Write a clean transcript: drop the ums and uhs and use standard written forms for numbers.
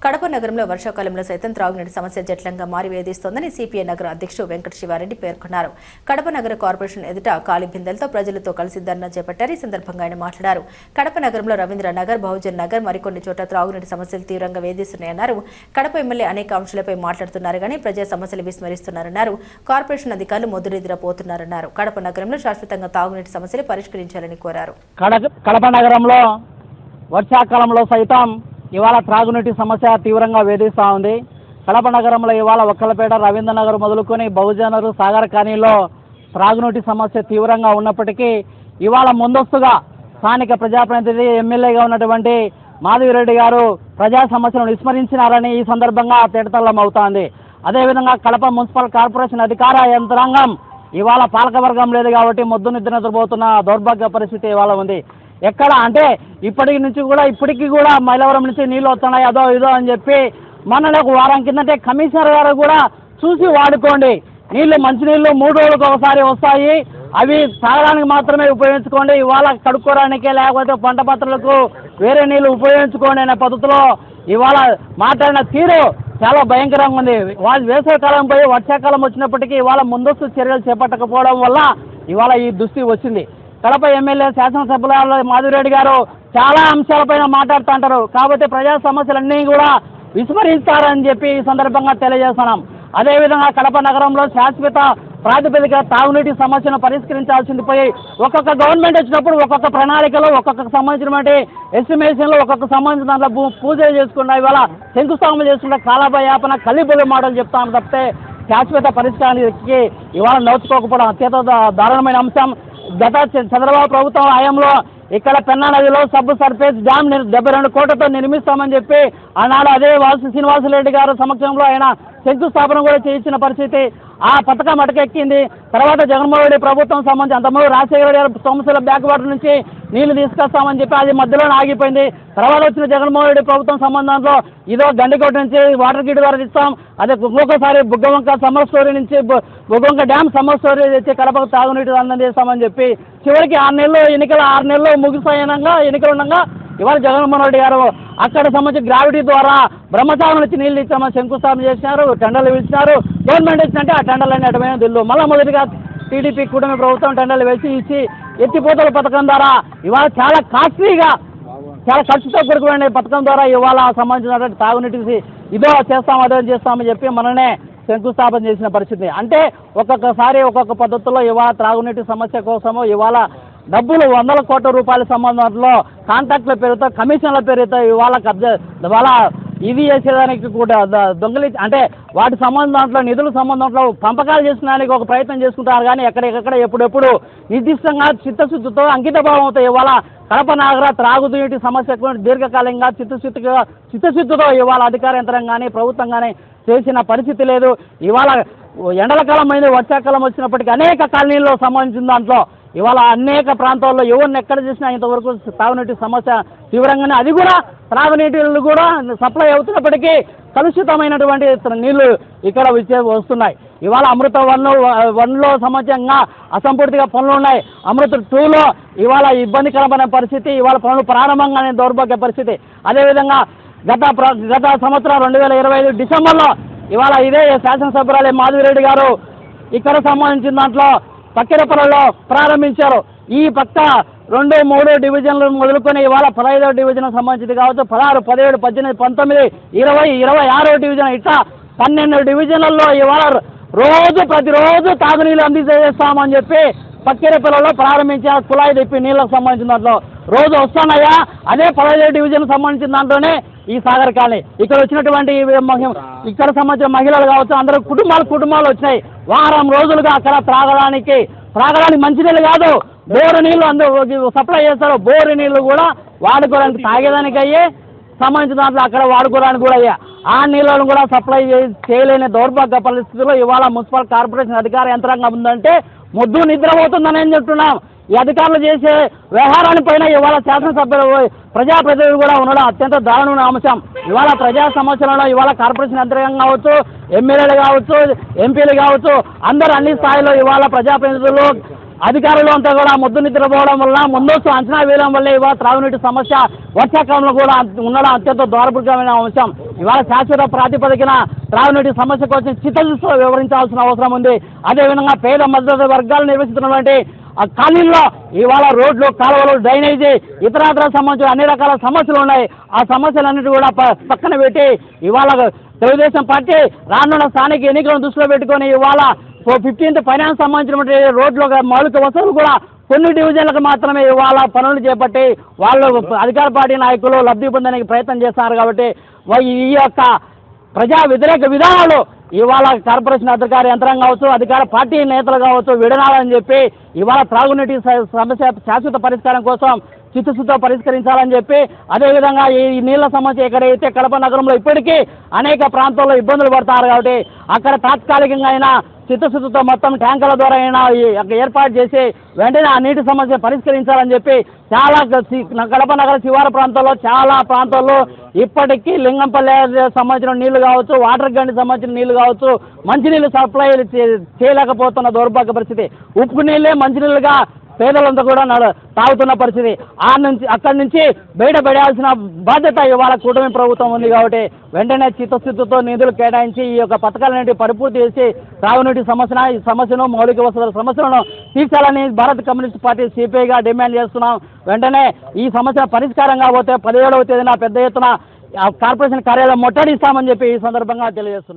కడప నగరంలో వర్షాకాలంలో సైతం త్రాగునీటి సమస్య జట్లంగా మారి వేధిస్తోందని సిపిఐ నగర అధ్యక్షుడు వెంకట శివారెడ్డి పేర్కొన్నారు. కడప నగర కార్పొరేషన్ ఎదుట ఖాళీ బిందెలతో ప్రజలతో కలిసి ధర్నా చేపట్టారు. ఈ సందర్భంగా ఆయన మాట్లాడారు. కడప నగరంలో రవీంద్ర నగర్, బహుజన్ నగర్ మరికొన్ని చోట్ల త్రాగునీటి సమస్యలు తీవ్రంగా వేధిస్తున్నాయన్నారు. కడప ఎమ్మెల్యే అనేక అంశాలపై మాట్లాడుతున్నారు కానీ ప్రజా సమస్యలు విస్మరిస్తున్నారన్నారు. కార్పొరేషన్ అధికారులు మొద్దునిద్రపోతున్నారన్నారు. కడప నగరంలో శాశ్వతంగా తాగునీటి సమస్యలు పరిష్కరించాలని కోరారు. కడప నగరంలో వర్షాకాలంలో సైతం ఇవాళ త్రాగునీటి సమస్య తీవ్రంగా వేధిస్తూ ఉంది. కడప నగరంలో ఇవాళ ఒక్కలపేట, రవీంద్ర నగర్ మొదలుకొని బహుజనరు, సాగర్ కాలనీలో త్రాగునీటి సమస్య తీవ్రంగా ఉన్నప్పటికీ ఇవాళ ముందస్తుగా స్థానిక ప్రజాప్రతినిధి ఎమ్మెల్యేగా ఉన్నటువంటి మాధవిరెడ్డి గారు ప్రజా సమస్యలను విస్మరించినారని ఈ సందర్భంగా తేటతెల్లం అవుతోంది. అదేవిధంగా కడప మున్సిపల్ కార్పొరేషన్ అధికార యంత్రాంగం ఇవాళ పాలకవర్గం లేదు కాబట్టి మొద్దు నిద్రపోతున్న దౌర్భాగ్య పరిస్థితి ఇవాళ ఉంది. ఎక్కడ అంటే ఇప్పటికీ కూడా మైలవరం నుంచి నీళ్ళు వస్తున్నాయి అదో ఇదో అని చెప్పి మొన్న ఒక వారం కిందటే కమిషనర్ గారు కూడా చూసి వాడుకోండి, నీళ్లు మంచినీళ్ళు 3 రోజులకు ఒకసారి వస్తాయి, అవి తాగడానికి మాత్రమే ఉపయోగించుకోండి, ఇవాళ కడుక్కోవడానికే లేకపోతే పంట పత్రాలకు వేరే నీళ్ళు ఉపయోగించుకోండి అనే పద్ధతిలో ఇవాళ మాట్లాడిన తీరు చాలా భయంకరంగా ఉంది. వాళ్ళు వేసవికాలం పోయి వర్షాకాలం వచ్చినప్పటికీ ఇవాళ ముందస్తు చర్యలు చేపట్టకపోవడం వల్ల ఇవాళ ఈ దుస్థితి వచ్చింది. కడప ఎమ్మెల్యే శాసనసభ్యుల మాధవిరెడ్డి గారు చాలా అంశాలపైన మాట్లాడుతుంటారు కాబట్టి ప్రజా సమస్యలన్నీ కూడా విస్మరిస్తారని చెప్పి ఈ సందర్భంగా తెలియజేస్తున్నాం. అదేవిధంగా కడప నగరంలో శాశ్వత ప్రాతిపదిక తాగునీటి సమస్యను పరిష్కరించాల్సింది పోయి ఒక్కొక్క గవర్నమెంట్ వచ్చినప్పుడు ఒక్కొక్క ప్రణాళికలో ఒక్కొక్క సంబంధించినటువంటి ఎస్టిమేషన్లో ఒక్కొక్క సంబంధించిన దాంట్లో పూజలు చేసుకున్నా ఇవాళ శంకుస్థాపన చేసుకుంటే కాలయాపన కల్లిబొల్లి మాటలు చెప్తాము తప్పితే శాశ్వత పరిష్కారానికి ఇవాళ నోచుకోకపోవడం అత్యంత దారుణమైన అంశం. గత చంద్రబాబు ప్రభుత్వం హయాంలో ఇక్కడ పెన్నా నదిలో సబ్ సర్ఫేస్ డ్యామ్ 72 కోట్లతో నిర్మిస్తామని చెప్పి ఆనాడు అదే శ్రీనివాసరెడ్డి గారు సమక్షంలో ఆయన శంకుస్థాపన కూడా చేయించిన పరిస్థితి. ఆ పథకం అటకెక్కింది. తర్వాత జగన్మోహన్ రెడ్డి ప్రభుత్వం సంబంధించి అంతకుముందు రాజశేఖర రెడ్డి సమస్యల బ్యాక్ వాటర్ నుంచి నీళ్లు తీసుకొస్తామని చెప్పి అది మధ్యలోనే ఆగిపోయింది. తర్వాత వచ్చిన జగన్మోహన్ రెడ్డి ప్రభుత్వం సంబంధంలో ఇదో గండికోట నుంచి వాటర్ గిడ్ ద్వారా ఇస్తాం, అదే ఇంకొకసారి బుగ్గవంక సమ్మర్ స్టోరీ నుంచి బుగ్గవంక డ్యామ్ సమ్మర్ స్టోరీ తెచ్చి కడపకు తాగునీటి అందజేస్తామని చెప్పి చివరికి 6 నెలలు ముగిసాయనంగా ఎన్నికలు ఉండగా ఇవాళ జగన్మోహన్ రెడ్డి గారు అక్కడ సంబంధించి గ్రావిటీ ద్వారా బ్రహ్మచారం నుంచి నీళ్ళు ఇచ్చామని శంకుస్థాపన చేసినారు, టెండర్లు పిలిచినారు. గవర్నమెంట్ వచ్చినట్టే ఆ టెండర్లన్నీ అటమైన దిల్లు మళ్ళీ మొదటిగా టీడీపీ కూటమి ప్రభుత్వం టెండర్లు వేసి ఇచ్చి ఎత్తిపోతల పథకం ద్వారా ఇవాళ చాలా కాస్ట్లీగా చాలా ఖర్చుతో కూడుకునే పథకం ద్వారా ఇవాళ సంబంధించినటువంటి తాగునీటికి ఇదో చేస్తాం అదో చేస్తామని చెప్పి మననే శంకుస్థాపన చేసిన పరిస్థితి. అంటే ఒక్కొక్కసారి ఒక్కొక్క పద్ధతిలో ఇవాళ త్రాగునీటి సమస్య కోసము ఇవాళ డబ్బులు 100 కోట్ల రూపాయల సంబంధంలో కాంట్రాక్ట్ల పేరుతో కమిషన్ల పేరుతో ఇవాళ ఇవాళ ఇవి చేసేదానికి కూడా అంటే వాటి సంబంధంలో నిధుల సంబంధంలో పంపకాలు చేసుకునేదానికి ఒక ప్రయత్నం చేసుకుంటారు కానీ ఎక్కడెక్కడ ఎప్పుడెప్పుడు నిర్దిష్టంగా చిత్తశుద్ధితో అంకితభావంతో ఇవాళ కడప నగర త్రాగునీటి సమస్యకు దీర్ఘకాలంగా చిత్తశుద్ధితో ఇవాళ అధికార యంత్రం కానీ ప్రభుత్వం కానీ చేసిన పరిస్థితి లేదు. ఇవాళ ఎండల కాలం అయింది, వర్షాకాలం వచ్చినప్పటికీ అనేక కాలనీల్లో సంబంధించిన దాంట్లో ఇవాళ అనేక ప్రాంతాల్లో ఎవరిని ఎక్కడ చేసినా ఇంతవరకు తాగునీటి సమస్య తీవ్రంగానే అది కూడా త్రాగునీటిలు కూడా సప్లై అవుతున్నప్పటికీ కలుషితమైనటువంటి నీళ్లు ఇక్కడ వస్తున్నాయి. ఇవాళ అమృత 1లో సంబంధించంగా అసంపూర్తిగా పనులు ఉన్నాయి. అమృత 2లో ఇవాళ ఇబ్బందికరమైన పరిస్థితి, ఇవాళ పనులు ప్రారంభంగానే దౌర్భాగ్య పరిస్థితి. అదేవిధంగా గత సంవత్సరం 2025 డిసెంబర్లో ఇవాళ ఇదే శాసనసభ్యురాలు మాధవిరెడ్డి గారు ఇక్కడ సంబంధించిన దాంట్లో పక్కిరపల్లిలో ప్రారంభించారు. ఈ పక్క 2, 3 డివిజన్లు మొదలుకొని ఇవాళ 15వ డివిజన్ సంబంధించింది కావచ్చు, 16, 17, 18, 19, 20, 26వ డివిజన్ ఇట్లా 12 డివిజన్లలో ఇవాళ ప్రతిరోజు తాగునీళ్ళు అందజేస్తామని చెప్పి పక్కిరపల్లిలో ప్రారంభించారు. కుళాయి తిప్పి నీళ్ళకు సంబంధించిన దాంట్లో రోజు వస్తున్నాయా అదే 15వ డివిజన్ సంబంధించిన దాంట్లోనే ఈ సాగర్ కాలనీ ఇక్కడ వచ్చినటువంటి ఇక్కడ సంబంధించిన మహిళలు కావచ్చు అందరూ కుటుంబాలు వచ్చినాయి. వారం రోజులుగా అక్కడ త్రాగడానికి మంచినీళ్ళు కాదు బోరు నీళ్లు అందరూ సప్లై చేస్తారు. బోరు నీళ్లు కూడా వాడుకోవడానికి తాగేదానికి అయ్యే సంబంధించిన దాంట్లో అక్కడ వాడుకోవడానికి కూడా అయ్యా ఆ నీళ్ళను కూడా సప్లై చేయలేని దౌర్భాగ్య పరిస్థితుల్లో ఇవాళ మున్సిపల్ కార్పొరేషన్ అధికార యంత్రాంగం ఉందంటే మొద్దు నిద్రపోతుందని ఏం చెప్తున్నాం. ఈ అధికారులు చేసే వ్యవహారానిపైన ఇవాళ శాసనసభ్యులు ప్రజాప్రతినిధులు కూడా ఉండడం అత్యంత దారుణమైన అంశం. ఇవాళ ప్రజా సమస్యలలో ఇవాళ కార్పొరేషన్ యంత్రాంగం కావచ్చు, ఎమ్మెల్యేలు కావచ్చు, ఎంపీలు కావచ్చు అందరూ అన్ని స్థాయిలో ఇవాళ ప్రజాప్రతినిధులు అధికారులు అంతా కూడా ముద్దు నిద్రపోవడం వల్ల ముందస్తు అంచనా వేయడం వల్ల ఇవాళ త్రాగునీటి సమస్య వర్షాకాలంలో కూడా ఉండడం అత్యంత దౌర్భాగ్యమైన అంశం. ఇవాళ శాశ్వత ప్రాతిపదికన త్రాగునీటి సమస్య కోసం చిత్తశుద్ధితో వివరించాల్సిన అవసరం ఉంది. అదేవిధంగా పేద మధ్య వర్గాలు నిర్వహిస్తున్నటువంటి ఆ కాలనీల్లో ఇవాళ రోడ్లు, కాలువలు, డ్రైనేజీ ఇతరాతర సంబంధించిన అన్ని రకాల సమస్యలు ఉన్నాయి. ఆ సమస్యలన్నిటి కూడా పక్కన పెట్టి ఇవాళ తెలుగుదేశం పార్టీ రానున్న స్థానిక ఎన్నికలను దృష్టిలో పెట్టుకొని ఇవాళ 15th ఫైనాన్స్ సంబంధించినటువంటి రోడ్లు మౌలిక వసతులు కూడా కొన్ని డివిజన్లకు మాత్రమే ఇవాళ పనులు చేపట్టి వాళ్ళు అధికార పార్టీ నాయకులు లబ్ధి పొందడానికి ప్రయత్నం చేస్తున్నారు. కాబట్టి ఈ యొక్క ప్రజా వ్యతిరేక విధానాలు ఇవాళ కార్పొరేషన్ అధికార యంత్రాంగం కావచ్చు, అధికార పార్టీ నేతలు కావచ్చు విడనాలని చెప్పి ఇవాళ త్రాగునీటి సమస్య శాశ్వత పరిష్కారం కోసం చిత్తశుద్ధితో పరిష్కరించాలని చెప్పి, అదేవిధంగా ఈ నీళ్ల సమస్య ఎక్కడైతే కడప నగరంలో ఇప్పటికీ అనేక ప్రాంతాల్లో ఇబ్బందులు పడతారు కాబట్టి అక్కడ తాత్కాలికంగా అయినా చిత్తశుద్ధితో మొత్తం ట్యాంకుల ద్వారా అయినా ఏర్పాటు చేసి వెంటనే ఆ నీటి సమస్య పరిష్కరించాలని చెప్పి చాలా కడప నగర శివారు ప్రాంతాల్లో చాలా ప్రాంతాల్లో ఇప్పటికీ లింగంపల్లి సంబంధించిన నీళ్లు కావచ్చు, వాటర్ గండి సంబంధించిన నీళ్లు కావచ్చు, మంచినీళ్ళు సప్లై చేయలేకపోతున్న దౌర్భాగ్య పరిస్థితి. ఉప్పు నీళ్ళే మంచినీళ్ళుగా పేదలంతా కూడా తాగుతున్న పరిస్థితి. అక్కడి నుంచి బయటపడాల్సిన బాధ్యత ఇవాళ కూటమి ప్రభుత్వం ఉంది. కాబట్టి వెంటనే చిత్తశుద్ధితో నిధులు కేటాయించి ఈ యొక్క పథకాలన్నింటి పరిపూర్తి చేసి తాగునీటి సమస్యను మౌలిక వసతుల సమస్యలను తీర్చాలని భారత కమ్యూనిస్ట్ పార్టీ సిపిఐగా డిమాండ్ చేస్తున్నాం. వెంటనే ఈ సమస్య పరిష్కారం కాకపోతే 17వ తేదీన పెద్ద ఎత్తున కార్పొరేషన్ కార్యాలయం ముట్టడిస్తామని చెప్పి ఈ సందర్భంగా తెలియజేస్తున్నాం.